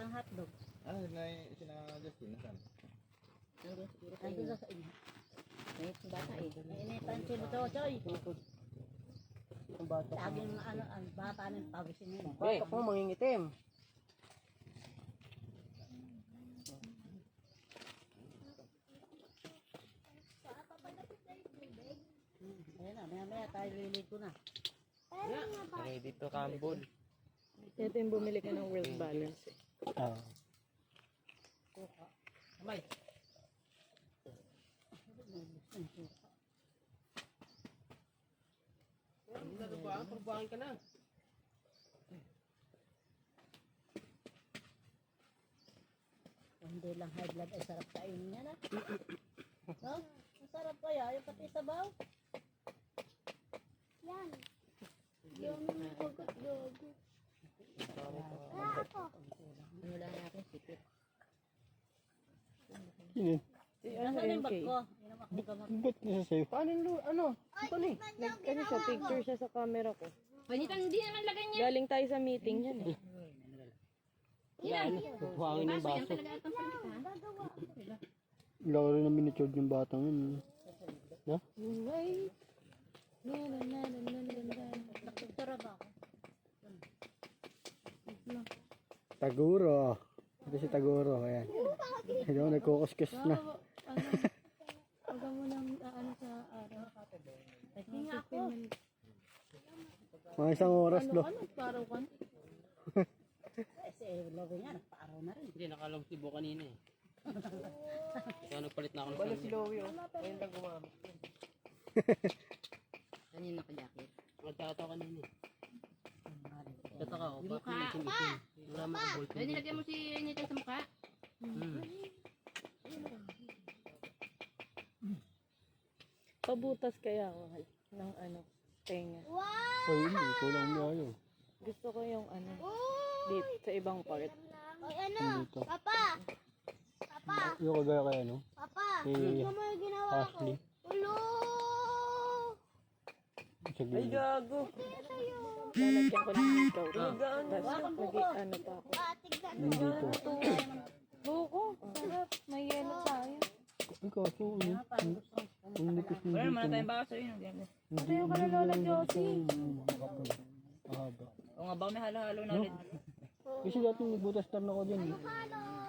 ng hotdog. Sina Justin, nasan? Nandun sa inyo. May bata eh. Initan si Butochoy. Laging ang bata ng pawisin nila. Bata ko mangingitim. Ayan na, maya tayo liligo na. Ready to rumble. Ito yung bumili ka ng world balance eh. Amay. Pagbuhaan ka na. Hindi lang high blood ay sarap kainin niya na. No? Masarap kaya yung pati sabaw. Yan. Yung pagkaklogo. Ano lang natin sikip. Sino? Nasaan yung bag ko? Inamak ko gamot. Ba't nasa sa'yo? Paano yung ano? Ito ni. Nag-ano siya, picture siya sa camera ko. Panitan, hindi naman lagay niya. Galing tayo sa meeting yan eh. Yan. Buhangin yung Baso yan baso. talaga itong panitan. Wala ko rin na miniatured yung batang yun. No? Wait. Nagtuturo ba ako? Taguro. Ito si Taguro. Ayan. Ito nagkukuskus na. Ano? Huwag mo nang ano sa araw. Hinga ako. Mga isang oras lo. Ano? Paraw ka? Kasi logo niya, nagpaaraw na rin. Hindi, nakalong sibo kanina eh. Kaya nagpalit na ako ng Wala si Lowie oh. Ayun lang gumamit. Kanina naka-jacket. Nagtataw kanina eh. Tataka ako, Yung bakit mukha. may sumitin? Wala mo ang ballpen. Kaya nilagyan mo si Nita sa mukha. Pabutas kaya ako ng ano, tenga. Ay, hindi. Kulang mo ayaw. Gusto ko yung ano, dito sa ibang part. Dito. Yung kagaya kaya no? Si Ashley. Sige. Ay, gago. Lalagyan ko ng ikaw. Tapos ano pa ako. Dito. Buko. Sarap. May yelo tayo. Ay, kaso, ano? Ang nipis ng dito. Wala tayong baso yun. Tayo ka na Lola Josie. Mahaba. O nga ba, may halo-halo na rin. Kasi dati nagbutas tar na ako dyan. eh.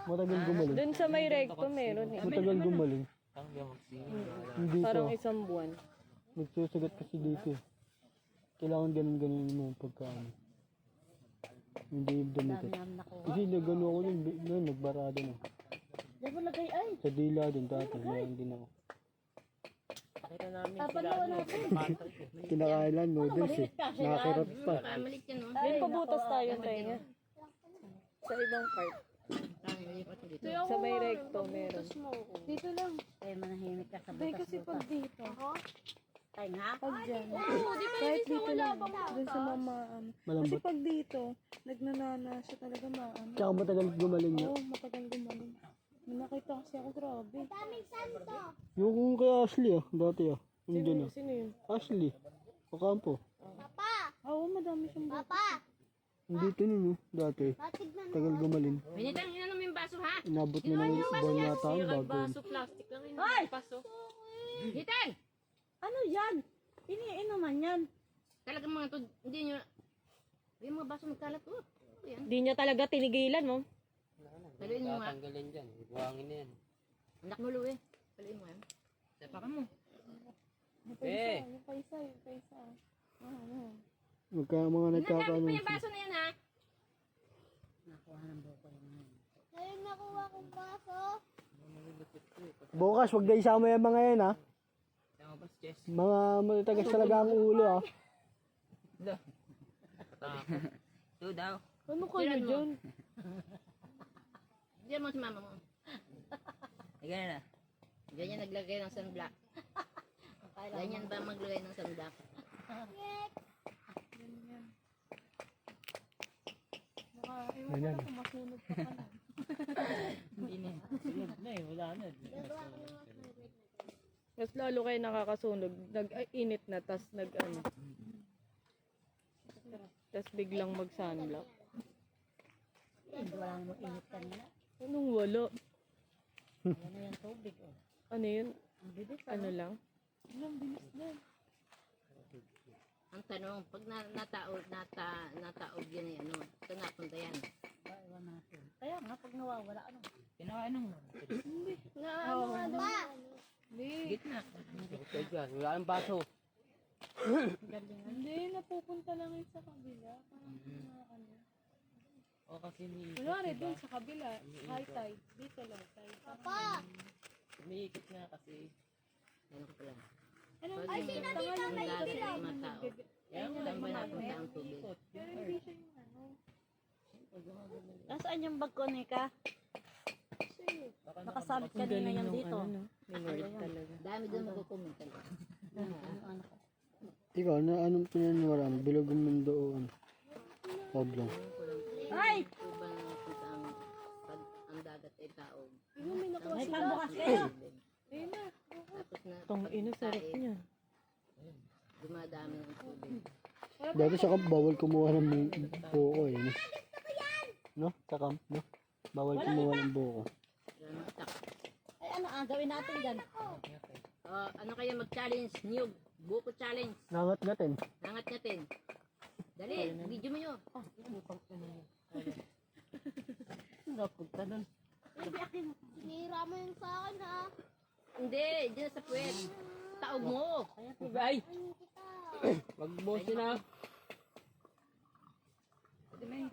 Matagal gumaling. Doon sa may recto meron eh. Matagal gumaling. Hindi Parang ko. isang buwan. Nagsusugat kasi dito. eh. Kailangan ganun-ganun mo pagkaano. Hindi damitin. Dami namin nakuha. Kasi nagano ako yun, nagbarado na. Diyan mo lagay ay. Sa dila din dati, meron din ako. Papanawa natin. Kinakailan noodles eh. Nakakirap pa. Malit yan, no? Doon pabutas tayo tenga. Sa ibang part. Sa may recto meron. Dito lang. Ay, manahimik ka sa Dahil kasi pag butas-butas. dito. Ay nga. Pag dyan. Kahit dito lang. Doon sa mamaan. Kasi Malambot. pag dito, nagnanana siya talaga maano. Tsaka matagal gumaling niya. Oo, matagal gumaling. May nakita kasi ako, grabe. Yung kung kay Ashley ah, dati ah. Hindi na. Sino yun? Ashley. Pakampo. Oo, madami siyang buko. Dito nun dati. Tagal gumaling. Panitan, inan mo yung baso, ha? Inabot na ng buwan yata ang bago. yun. Plastic lang yun. Hoy! Paso. Hitan! Ano yan? Iniinuman yan. Talagang mga to, hindi nyo, yung mga baso magkalat, oh. Yan. Di niya talaga tinigilan mo. Paluin mo nga. Tatanggalin dyan. Buhangin na yan. Anak mo, Louie. Paluin mo yan. Sapakan mo. Eh! Yung paisa, yung paisa. Magka mga Nagamit nagkakaano. mo yung baso na yan, ha? Nakuha ng buko yung Bukas, wag na isama yung mga yan ah. Tama ba si Jess? Mga matatagas talaga ang ulo ah. Ito daw. Ano kayo dyan? Diyan mo si mama mo. Ganyan na. Ganyan naglagay ng sunblock. Ganyan ba maglagay ng sunblock? Ganyan. Masunog pa ka na. Hindi na. Sunod na eh. Wala na. Mas lalo kayo nakakasunog. Nag-init na, tas nag-ano. Tas biglang mag-sunblock. Hindi wala namang init kanina. Anong wala? Wala na yung tubig. Oh. Ano yun? Ang bilis. Ano lang? Ang tanong, pag nataog yan eh, ano, saan napunta yan? Iwan natin. Kaya nga, pag nawawala, ano? Pinakain ng Na ano nga daw? Hindi. gitna. Okay, dyan. Wala ang baso. Hindi, napupunta lang yun sa kabila. Parang ano. O kasi ni Kunwari dun sa kabila, high tide. Dito low tide. Papa! umiikot nga kasi. Ano ko pala? Ano? Ay, sinabi na may bilang! Yan nga, saan ba napunta ang tubig? Pero hindi siya yung ano. Nasaan yung bag ko, Nika? Nakasabit kanina yan dito. Minord talaga. Dami doon magkukumit talaga. Ano ko? Ikaw, na anong pinaniwalaan? Bilog ang mundo o ano? Oblong. Ay! Kung ba napunta pag ang dagat ay taog? May nakuha May sila. pambukas kayo! Ayun na. Tapos na Tong ino, sarap niya. dumadami ng tubig. Dati sa camp, bawal kumuha ng buko eh. No? Sa camp, no? Bawal kumuha ng buko. Rantak. Ay, ano ang gawin natin dyan? Ano kaya mag-challenge? Niyog. Buko challenge. Nangat natin. Nangat natin. Dali, video mo yun. Napunta nun. Sinira mo yung sa akin, ha? Hindi, dyan sa puwet. Taog mo. Ay! Ano kita? Wag mo sila. Pwede may.